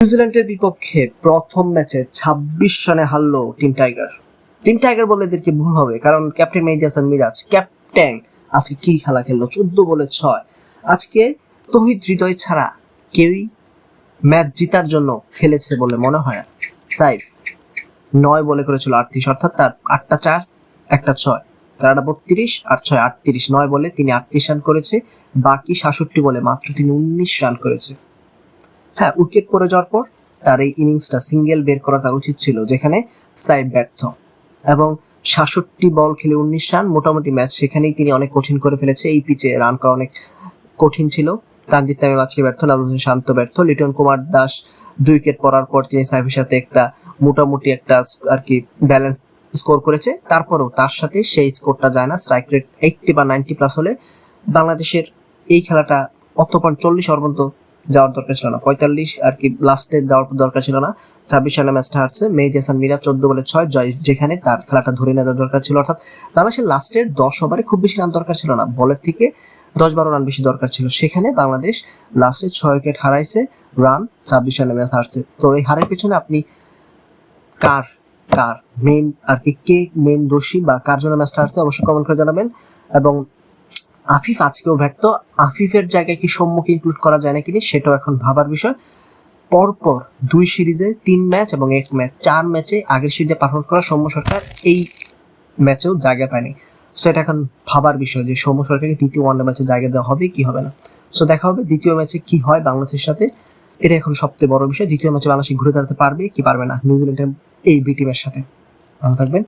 নিউজিল্যান্ডের বিপক্ষে প্রথম ম্যাচে ২৬ রানে হারলো টিম টাইগার বলে এদেরকে ভুল হবে, কারণ ক্যাপ্টেন মেহেদী হাসান মিরাজ ক্যাপ্টেন আজকে কি খেলা খেললো, ১৪ বলে ৬। আজকে তৌহিদ হৃদয় ছাড়া কেউই ম্যাচ জিতার জন্য খেলেছে বলে মনে হয় না। সাইফ ৯ বলে করেছিল ৩৮, অর্থাৎ তার ৮টা ৪ একটা ৬, ৪টা ৩২ আর ৬ ৩৮। ৯ বলে তিনি ৩৮ রান করেছে, বাকি ৬৭ বলে মাত্র তিনি ১৯ রান করেছে। হ্যাঁ, উইকেট পড়ে যাওয়ার পর তার এই ইনিংসটা সিঙ্গেল বের করা তার উচিত ছিল, যেখানে সাইফ ব্যর্থ, এবং ৬৭ বল খেলে ১৯ রান, মোটামুটি ম্যাচ সেখানেই তিনি অনেক কঠিন করে ফেলেছে। এই পিচে রান করা অনেক কঠিন ছিল। তানজিদ তামিম আজকে ব্যর্থ, নাজমুল হোসেন শান্ত ব্যর্থ। লিটন কুমার দাস ২ উইকেট পড়ার পর তিনি সাইফের সাথে একটা মোটামুটি একটা আর কি ব্যালেন্স স্কোর করেছে। তারপরেও তার সাথে সেই স্কোরটা যায় না। স্ট্রাইক রেট ৮০ বা ৯০ প্লাস হলে বাংলাদেশের এই খেলাটা অত ৪০ পর্যন্ত যাওয়ার দরকার ছিল না, ৪৫ আর কি লাস্টে যাওয়ার দরকার ছিল না। ২৬ রানে ম্যাচটা হারছে মেহেদী হাসান মিরাজ ১৪ বলে ৬, যেখানে তার খেলাটা ধরে নেওয়ার দরকার ছিল। অর্থাৎ বাংলাদেশের লাস্টের ১০ ওভারে খুব বেশি রান দরকার ছিল না, বলের থেকে ১০-১২ রান বেশি দরকার ছিল। সেখানে বাংলাদেশ লাস্টে ৬ উইকেট হারাইছে, রান ২৬ রানে ম্যাচ হারছে। তো এই হারের পেছনে আপনি কার মেইন আর কি, কে মেইন দোষী বা কার জন্য ম্যাচটা হারছে অবশ্যই কমেন্ট করে জানাবেন। এবং আফিফ আজকেও ব্যর্থ। আফিফের জায়গায় কি সৌম্যকে ইনক্লুড করা যায় নাকি সেটাও এখন ভাবার বিষয়। পরপর ২ সিরিজে ৩ ম্যাচ এবং ১ ম্যাচ, ৪ ম্যাচে আগের সিরিজে পারফর্ম করা সৌম্য সরকার এই ম্যাচেও জায়গা পায়নি। সো এটা এখন ভাবার বিষয় যে সৌম্য সরকারকে দ্বিতীয় ওয়ানডে ম্যাচে জায়গা দেওয়া হবে কি হবে না। সো দেখা হবে দ্বিতীয় ম্যাচে কি হয় বাংলাদেশের সাথে। এটা এখন সবচেয়ে বড় বিষয়, দ্বিতীয় ম্যাচে বাংলাদেশ ঘুরে দাঁড়াতে পারবে কি পারবে না নিউজিল্যান্ডের এই বি টিমের সাথে। ভালো থাকবেন।